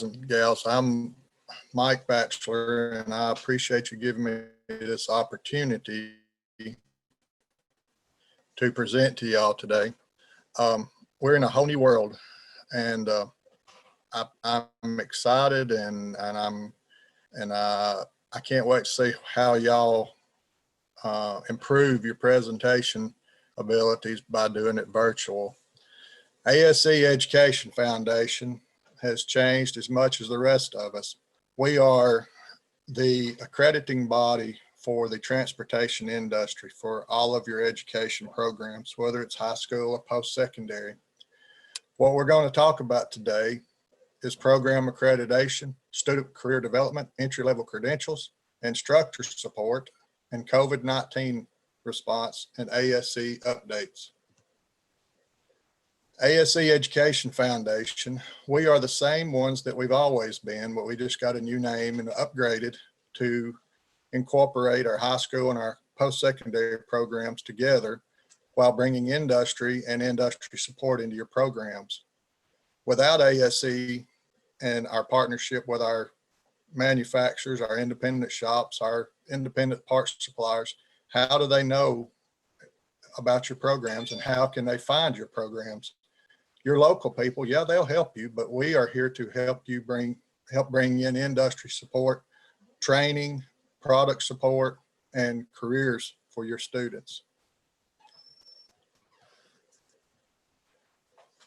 and gals. I'm Mike Batchelor, and I appreciate you giving me this opportunity to present to y'all today. We're in a whole new world, and I'm excited, and I can't wait to see how y'all improve your presentation abilities by doing it virtual. ASE Education Foundation has changed as much as the rest of us. We are the accrediting body for the transportation industry for all of your education programs, whether it's high school or post-secondary. What we're going to talk about today is program accreditation, student career development, entry-level credentials, instructor support, and COVID-19 response and ASE updates. ASE Education Foundation, we are the same ones that we've always been, but we just got a new name and upgraded to incorporate our high school and our post-secondary programs together while bringing industry and industry support into your programs. Without ASE and our partnership with our manufacturers, our independent shops, our independent parts suppliers, how do they know about your programs and how can they find your programs? Your local people, yeah, they'll help you, but we are here to help you help bring in industry support, training, product support, and careers for your students.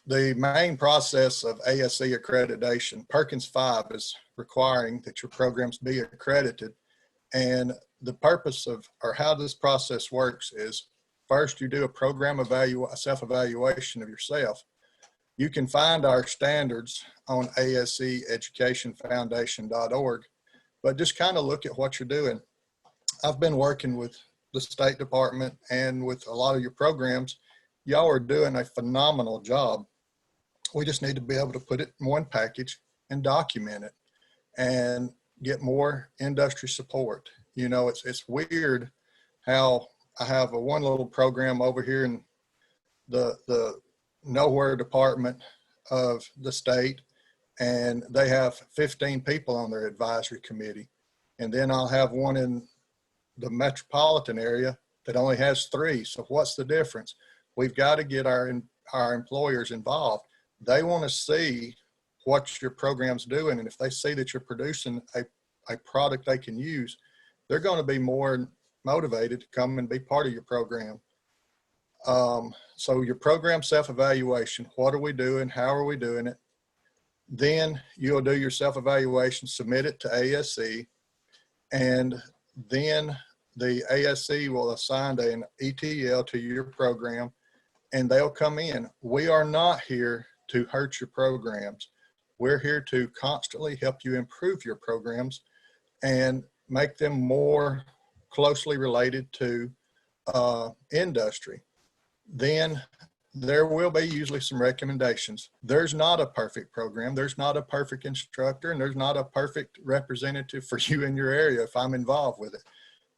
The main process of ASE accreditation, Perkins 5 is requiring that your programs be accredited. And the purpose of, or how this process works is, first you do a program self-evaluation of yourself. You can find our standards on aseeducationfoundation.org, but just kind of look at what you're doing. I've been working with the State Department and with a lot of your programs. Y'all are doing a phenomenal job. We just need to be able to put it in one package and document it and get more industry support. You know, it's weird how I have one little program over here in the nowhere department of the state, and they have 15 people on their advisory committee. And then I'll have one in the metropolitan area that only has 3. So what's the difference? We've got to get our employers involved. They want to see what your program's doing. And if they see that you're producing a product they can use, they're going to be more motivated to come and be part of your program. So your program self-evaluation, what are we doing? How are we doing it? Then you'll do your self-evaluation, submit it to ASE, and then the ASE will assign an ETL to your program, and they'll come in. We are not here to hurt your programs. We're here to constantly help you improve your programs and make them more closely related to industry. Then there will be usually some recommendations. There's not a perfect program. There's not a perfect instructor, and there's not a perfect representative for you in your area if I'm involved with it.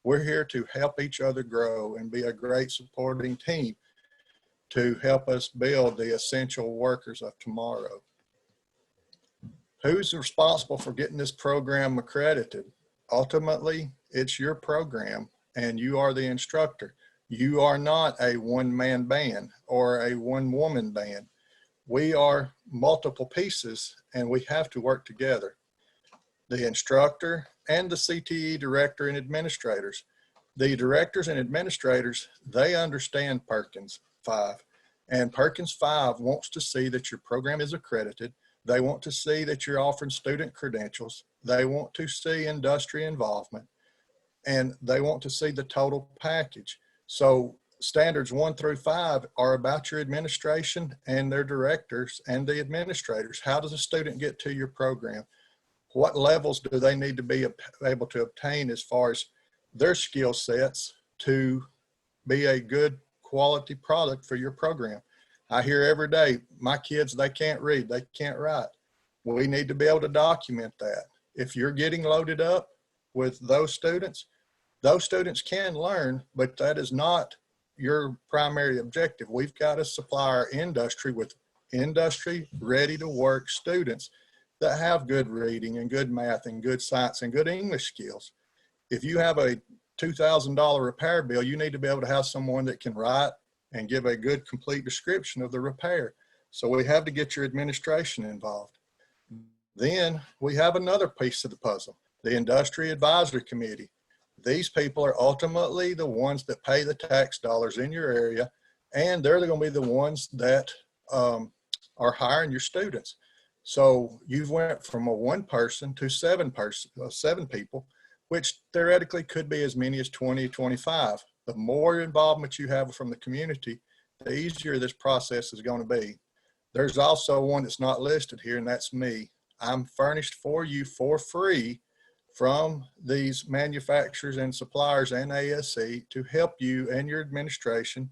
We're here to help each other grow and be a great supporting team to help us build the essential workers of tomorrow. Who's responsible for getting this program accredited? Ultimately, it's your program and you are the instructor. You are not a one-man band or a one-woman band. We are multiple pieces and we have to work together. The instructor and the CTE director and administrators. The directors and administrators, they understand Perkins 5. And Perkins 5 wants to see that your program is accredited. They want to see that you're offering student credentials. They want to see industry involvement. And they want to see the total package. So standards 1 through 5 are about your administration and their directors and the administrators. How does a student get to your program? What levels do they need to be able to obtain as far as their skill sets to be a good quality product for your program? I hear every day, my kids, they can't read, they can't write. We need to be able to document that. If you're getting loaded up with those students can learn, but that is not your primary objective. We've got to supply our industry with industry ready to work students that have good reading and good math and good science and good English skills. If you have a $2,000 repair bill, you need to be able to have someone that can write and give a good, complete description of the repair. So we have to get your administration involved. Then we have another piece of the puzzle, the Industry Advisory Committee. These people are ultimately the ones that pay the tax dollars in your area, and they're going to be the ones that are hiring your students. So you've went from a one person to seven people, which theoretically could be as many as 20, 25. The more involvement you have from the community, the easier this process is going to be. There's also one that's not listed here, and that's me. I'm furnished for you for free from these manufacturers and suppliers and ASE to help you and your administration,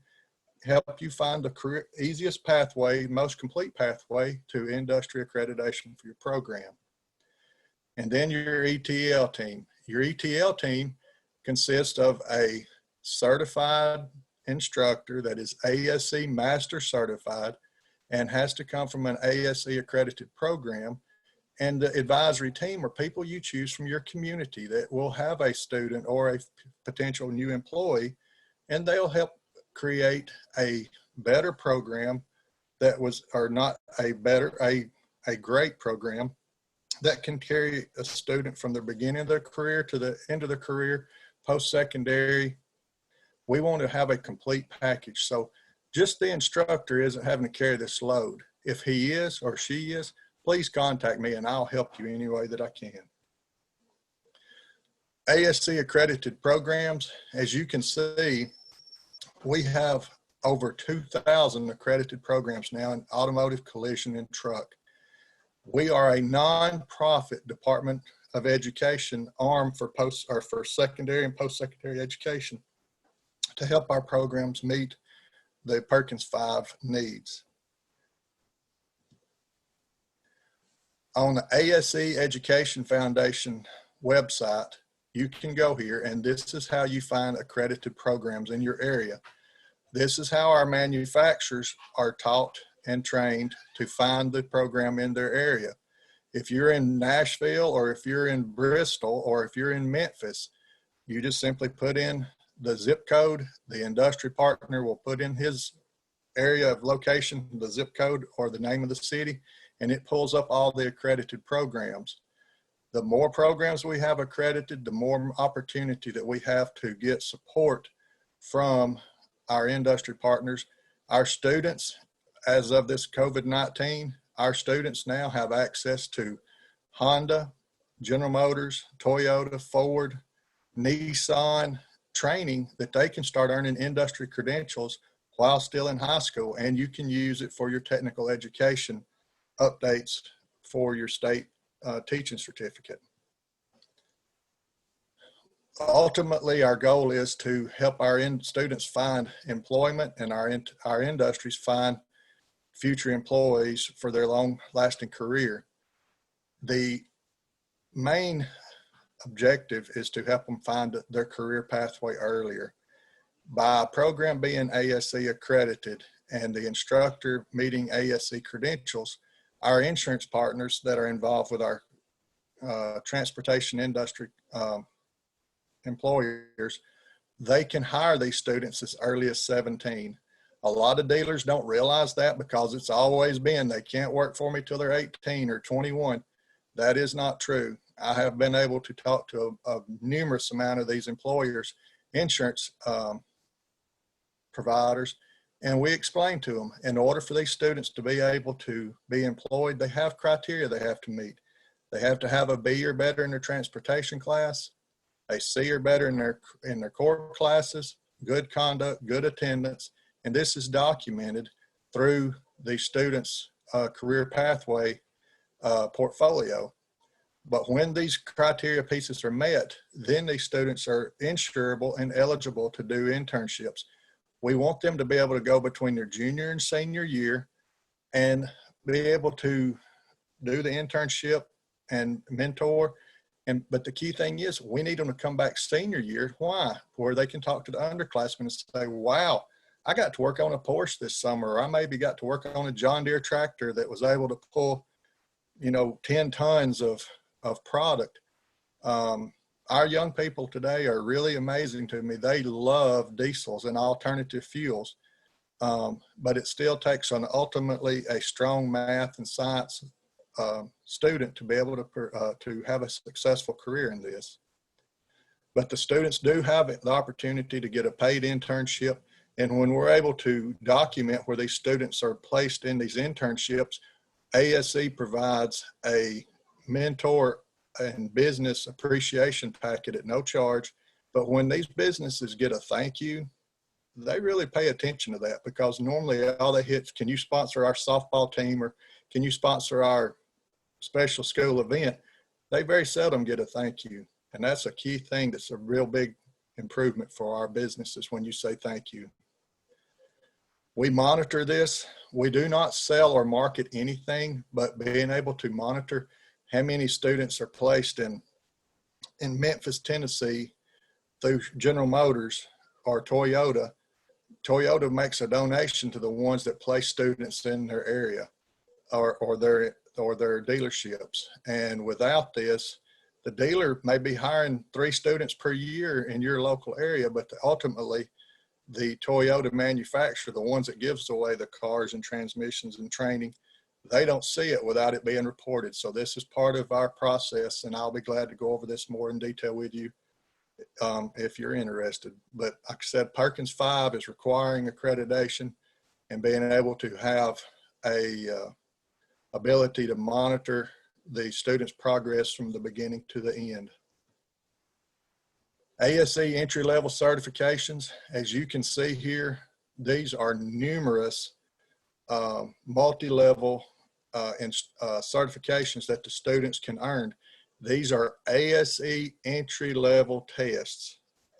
help you find the easiest pathway, most complete pathway to industry accreditation for your program. And then your ETL team. Your ETL team consists of a certified instructor that is ASE Master Certified and has to come from an ASE accredited program. And the advisory team are people you choose from your community that will have a student or a potential new employee, and they'll help create a better program that was, or not a better, a great program that can carry a student from the beginning of their career to the end of their career, post-secondary. We want to have a complete package. So just the instructor isn't having to carry this load. If he is or she is, please contact me and I'll help you any way that I can. ASE accredited programs, as you can see, we have over 2,000 accredited programs now in automotive, collision, and truck. We are a non-profit Department of Education arm for secondary and post-secondary education to help our programs meet the Perkins 5 needs. On the ASE Education Foundation website, you can go here, and this is how you find accredited programs in your area. This is how our manufacturers are taught and trained to find the program in their area. If you're in Nashville, or if you're in Bristol, or if you're in Memphis, you just simply put in the zip code. The industry partner will put in his area of location, the zip code or the name of the city, and it pulls up all the accredited programs. The more programs we have accredited, the more opportunity that we have to get support from our industry partners. Our students, as of this COVID-19, our students now have access to Honda, General Motors, Toyota, Ford, Nissan training that they can start earning industry credentials while still in high school, and you can use it for your technical education updates for your state teaching certificate. Ultimately, our goal is to help our students find employment and our industries find future employees for their long-lasting career. The main objective is to help them find their career pathway earlier. By a program being ASE accredited and the instructor meeting ASE credentials, our insurance partners that are involved with our transportation industry employers, they can hire these students as early as 17. A lot of dealers don't realize that because it's always been, they can't work for me till they're 18 or 21. That is not true. I have been able to talk to a numerous amount of these employers, insurance providers, and we explain to them, in order for these students to be able to be employed, they have criteria they have to meet. They have to have a B or better in their transportation class, a C or better in their core classes, good conduct, good attendance, and this is documented through the students' career pathway portfolio. But when these criteria pieces are met, then these students are insurable and eligible to do internships. We want them to be able to go between their junior and senior year and be able to do the internship and mentor. But the key thing is we need them to come back senior year. Why? Where they can talk to the underclassmen and say, wow, I got to work on a Porsche this summer, or I maybe got to work on a John Deere tractor that was able to pull you know, 10 tons of product. Our young people today are really amazing to me. They love diesels and alternative fuels, but it still takes ultimately a strong math and science student to be able to have a successful career in this. But the students do have the opportunity to get a paid internship. And when we're able to document where these students are placed in these internships, ASE provides a mentor and business appreciation packet at no charge. But when these businesses get a thank you, they really pay attention to that, because normally all they hit, can you sponsor our softball team, or can you sponsor our special school event? They very seldom get a thank you. And that's a key thing. That's a real big improvement for our businesses when you say thank you. We monitor this. We do not sell or market anything, but being able to monitor how many students are placed in Memphis, Tennessee through General Motors or Toyota. Toyota makes a donation to the ones that place students in their area or their dealerships. And without this, the dealer may be hiring 3 students per year in your local area, but ultimately the Toyota manufacturer, the ones that gives away the cars and transmissions and training, they don't see it without it being reported. So this is part of our process, and I'll be glad to go over this more in detail with you if you're interested. But like I said, Perkins 5 is requiring accreditation and being able to have a ability to monitor the students' progress from the beginning to the end. ASE entry-level certifications, as you can see here, these are numerous multi-level certifications that the students can earn. These are ASE entry-level tests.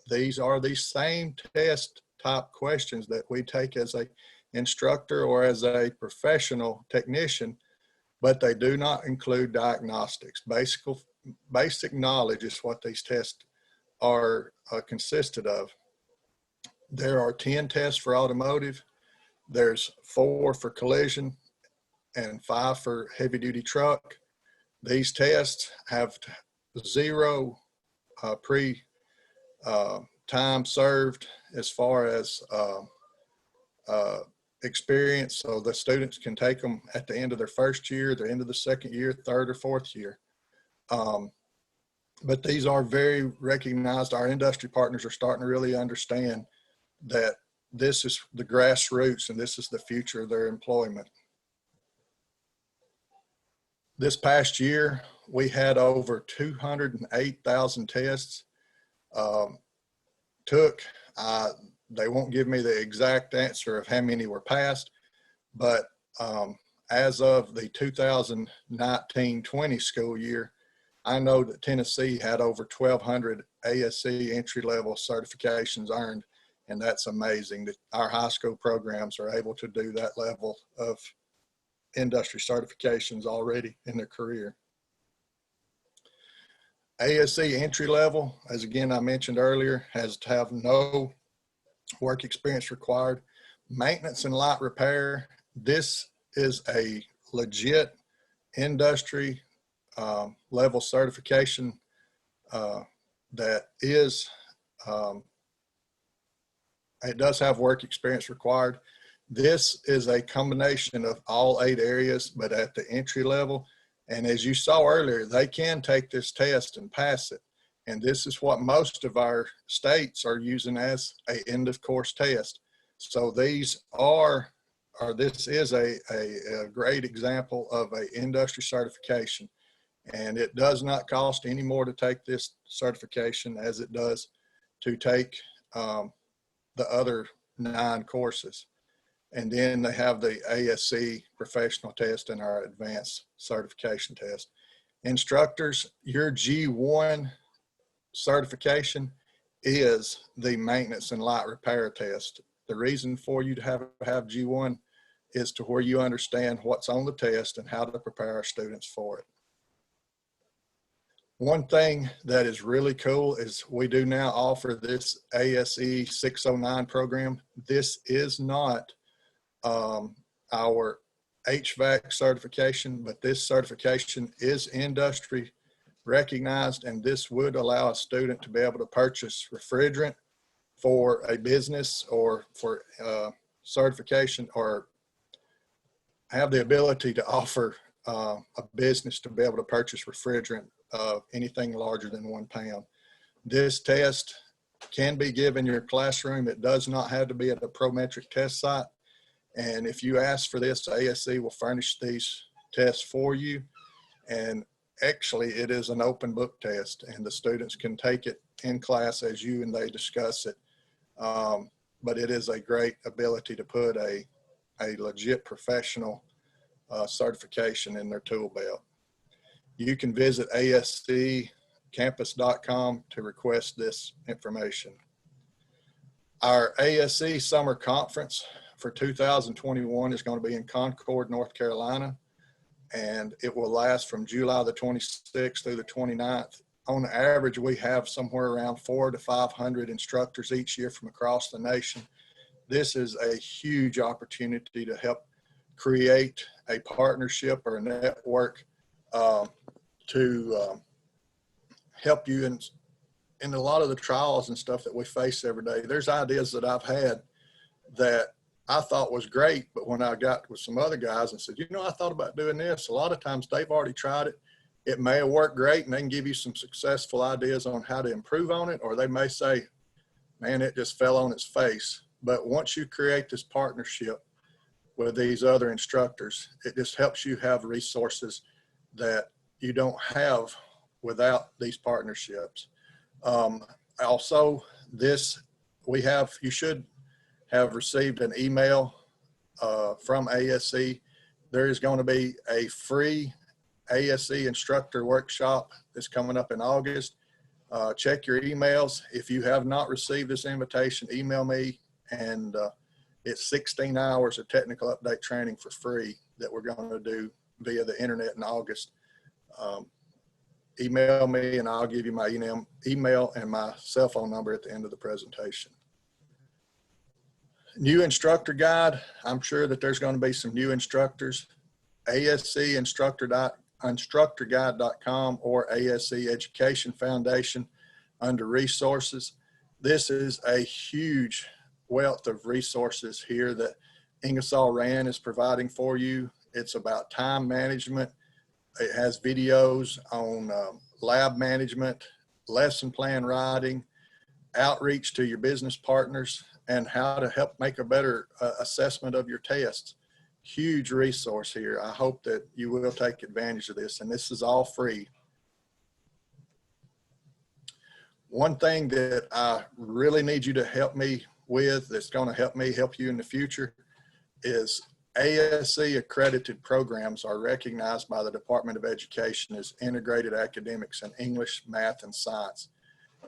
These are the same test type questions that we take as an instructor or as a professional technician, but they do not include diagnostics. Basic knowledge is what these tests are consisted of. There are 10 tests for automotive. There's 4 for collision and 5 for heavy duty truck. These tests have 0 time served as far as experience, so the students can take them at the end of their first year, the end of the second year, third or fourth year. But these are very recognized. Our industry partners are starting to really understand that this is the grassroots and this is the future of their employment. This past year, we had over 208,000 tests. They won't give me the exact answer of how many were passed, but as of the 2019-20 school year, I know that Tennessee had over 1,200 ASE entry-level certifications earned, and that's amazing that our high school programs are able to do that level of industry certifications already in their career. ASE entry-level, as again I mentioned earlier, has to have no work experience required. Maintenance and light repair, this is a legit industry level certification that is, it does have work experience required. This is a combination of all 8 areas, but at the entry level. And as you saw earlier, they can take this test and pass it. And this is what most of our states are using as an end of course test. So these this is a great example of an industry certification. And it does not cost any more to take this certification as it does to take the other 9 courses. And then they have the ASE professional test and our advanced certification test. Instructors, your G1 certification is the maintenance and light repair test. The reason for you to have G1 is to where you understand what's on the test and how to prepare our students for it. One thing that is really cool is we do now offer this ASE 609 program. This is not our HVAC certification, but this certification is industry recognized, and this would allow a student to be able to purchase refrigerant for a business or for certification, or have the ability to offer a business to be able to purchase refrigerant of anything larger than 1 pound. This test can be given in your classroom. It does not have to be at a Prometric test site. And if you ask for this, ASE will furnish these tests for you. And actually, it is an open book test, and the students can take it in class as you and they discuss it. But it is a great ability to put a legit professional certification in their tool belt. You can visit ASCcampus.com to request this information. Our ASE Summer Conference for 2021 is going to be in Concord, North Carolina, and it will last from July the 26th through the 29th. On average, we have somewhere around 400 to 500 instructors each year from across the nation. This is a huge opportunity to help create a partnership or a network to help you in a lot of the trials and stuff that we face every day. There's ideas that I've had that I thought was great, but when I got with some other guys and said, you know, I thought about doing this, a lot of times they've already tried it. It may have worked great, and they can give you some successful ideas on how to improve on it, or they may say, man, it just fell on its face. But once you create this partnership with these other instructors, it just helps you have resources that you don't have without these partnerships. Also, you should have received an email from ASE. There is going to be a free ASE instructor workshop that's coming up in August. Check your emails. If you have not received this invitation, email me, and it's 16 hours of technical update training for free that we're going to do via the internet in August. Email me and I'll give you my email and my cell phone number at the end of the presentation. New instructor guide. I'm sure that there's going to be some new instructors. ASE instructorguide.com or ASE Education Foundation under resources. This is a huge wealth of resources here that Ingersoll Rand is providing for you. It's about time management. It has videos on lab management, lesson plan writing, outreach to your business partners, and how to help make a better assessment of your tests. Huge resource here. I hope that you will take advantage of this, and this is all free. One thing that I really need you to help me with, that's going to help me help you in the future, is ASE accredited programs are recognized by the Department of Education as integrated academics in English, math, and science.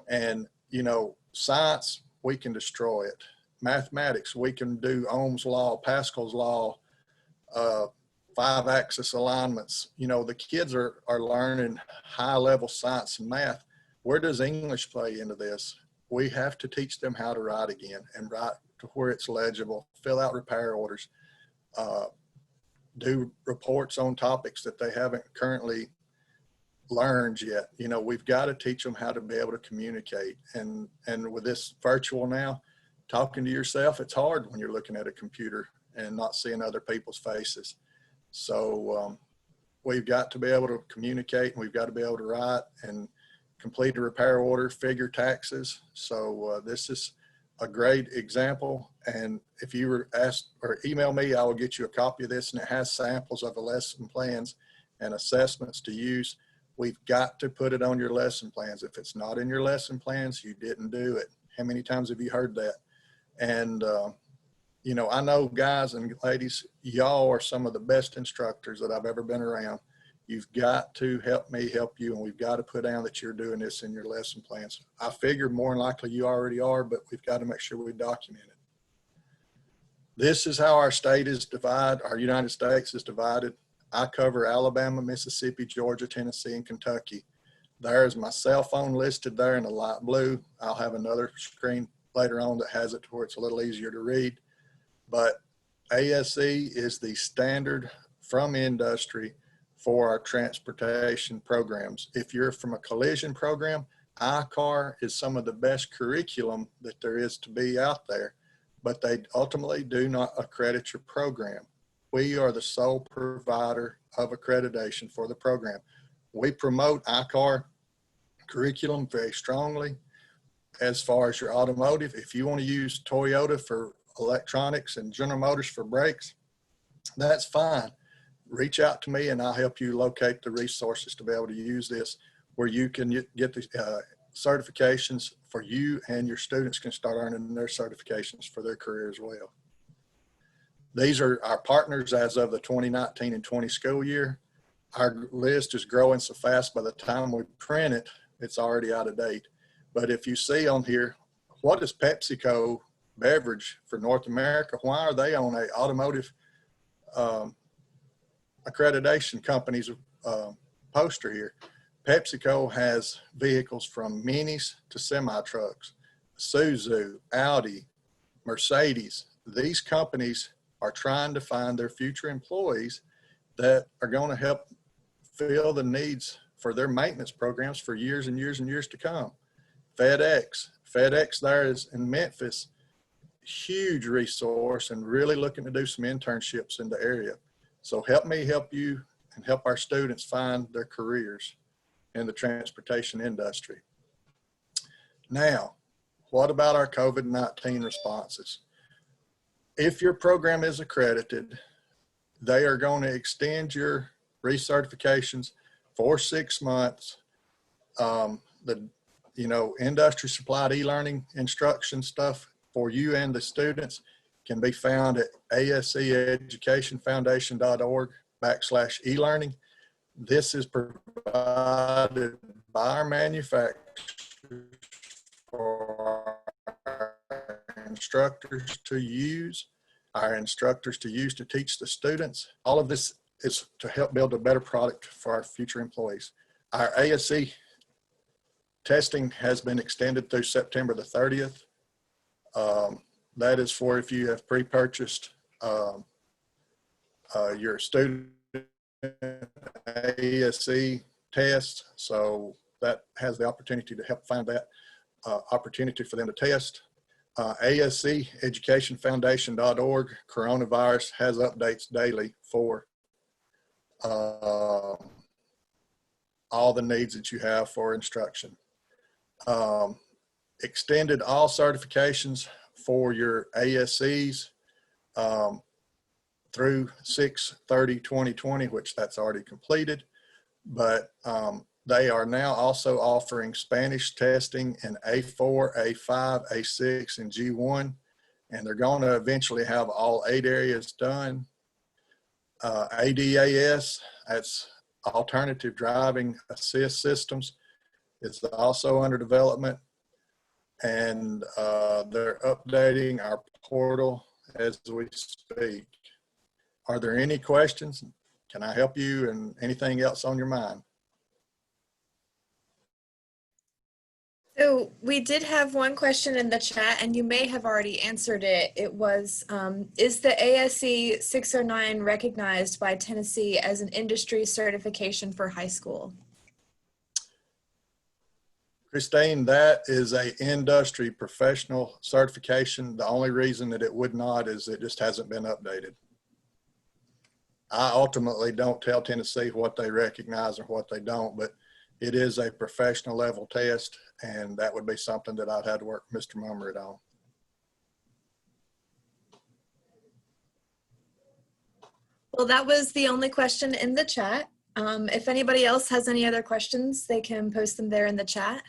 And, you know, science, we can destroy it. Mathematics, we can do Ohm's law, Pascal's law, 5-axis alignments. You know, the kids are learning high-level science and math. Where does English play into this? We have to teach them how to write again, and write to where it's legible, fill out repair orders, do reports on topics that they haven't currently learned yet. You know, we've got to teach them how to be able to communicate. And with this virtual now, talking to yourself, it's hard when you're looking at a computer and not seeing other people's faces. So we've got to be able to communicate, and we've got to be able to write and complete a repair order, figure taxes. So this is a great example. And if you were asked or email me, I will get you a copy of this, and it has samples of the lesson plans and assessments to use. We've got to put it on your lesson plans. If it's not in your lesson plans, you didn't do it. How many times have you heard that? And you know, I know, guys and ladies, y'all are some of the best instructors that I've ever been around. You've got to help me help you, and we've got to put down that you're doing this in your lesson plans. I figure more than likely you already are, but we've got to make sure we document it. This is how our state is divided, our United States is divided. I cover Alabama, Mississippi, Georgia, Tennessee, and Kentucky. There's my cell phone listed there in the light blue. I'll have another screen later on that has it to where it's a little easier to read. But ASE is the standard from industry for our transportation programs. If you're from a collision program, ICAR is some of the best curriculum that there is to be out there, but they ultimately do not accredit your program. We are the sole provider of accreditation for the program. We promote ICAR curriculum very strongly. As far as your automotive, if you want to use Toyota for electronics and General Motors for brakes, that's fine. Reach out to me and I'll help you locate the resources to be able to use this, where you can get the certifications for you, and your students can start earning their certifications for their career as well. These are our partners as of the 2019 and 20 school year. Our list is growing so fast, by the time we print it, it's already out of date. But if you see on here, what is PepsiCo beverage for North America? Why are they on a automotive accreditation company's poster here? PepsiCo has vehicles from minis to semi-trucks, Isuzu, Audi, Mercedes. These companies are trying to find their future employees that are going to help fill the needs for their maintenance programs for years and years and years to come. FedEx there is in Memphis, huge resource and really looking to do some internships in the area. So help me help you and help our students find their careers in the transportation industry. Now, what about our COVID-19 responses? If your program is accredited, they are going to extend your recertifications for 6 months. Industry supplied e-learning instruction stuff for you and the students can be found at aseeducationfoundation.org/e-learning. This is provided by our manufacturers for our instructors to use, to teach the students. All of this is to help build a better product for our future employees. Our ASE testing has been extended through September the 30th. That is for if you have pre-purchased your student ASE test. So that has the opportunity to help find that opportunity for them to test. ASEeducationfoundation.org, coronavirus has updates daily for all the needs that you have for instruction. Extended all certifications for your ASEs through 6/30/2020, which that's already completed, but they are now also offering Spanish testing in A4, A5, A6, and G1, and they're going to eventually have all 8 areas done. ADAS, that's Alternative Driving Assist Systems, is also under development, and they're updating our portal as we speak. Are there any questions? Can I help you and anything else on your mind? So we did have one question in the chat, and you may have already answered it. It was, is the ASE 609 recognized by Tennessee as an industry certification for high school? Christine, that is a industry professional certification. The only reason that it would not is it just hasn't been updated. I ultimately don't tell Tennessee what they recognize or what they don't, but it is a professional level test, and that would be something that I'd have to work with Mr. Mummered on. Well, that was the only question in the chat. If anybody else has any other questions, they can post them there in the chat.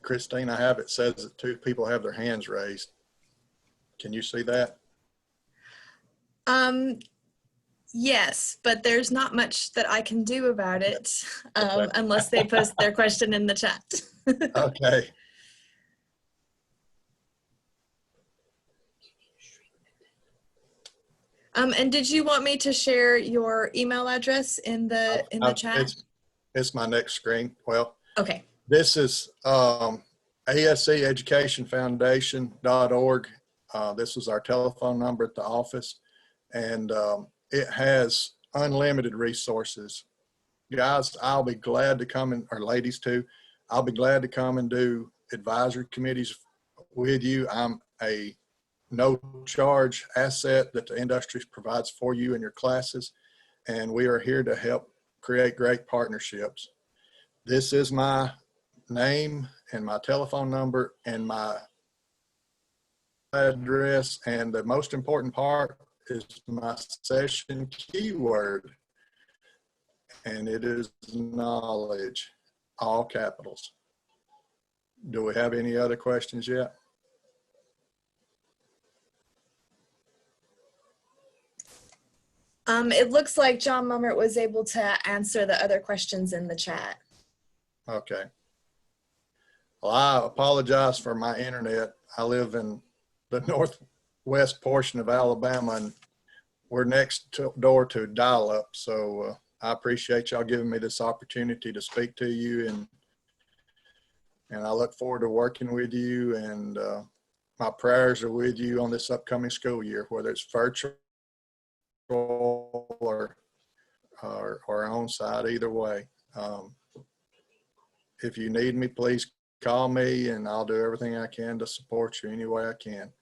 Christine, I have, it says that 2 people have their hands raised. Can you see that? Yes, but there's not much that I can do about it unless they post their question in the chat. Okay. And did you want me to share your email address in the chat? It's my next screen. Well, okay. This is ASEeducationfoundation.org. This is our telephone number at the office, and it has unlimited resources. Guys, I'll be glad to come in, or ladies too, I'll be glad to come and do advisory committees with you. I'm a no charge asset that the industry provides for you and your classes, and we are here to help create great partnerships. This is my name and my telephone number and my address, and the most important part is my session keyword, and it is knowledge, all capitals. Do we have any other questions yet? It looks like John Mummert was able to answer the other questions in the chat. Okay. Well, I apologize for my internet. I live in the northwest portion of Alabama, and we're next door to dial-up. So I appreciate y'all giving me this opportunity to speak to you, and I look forward to working with you, and my prayers are with you on this upcoming school year, whether it's virtual or on site, either way. If you need me, please call me, and I'll do everything I can to support you any way I can.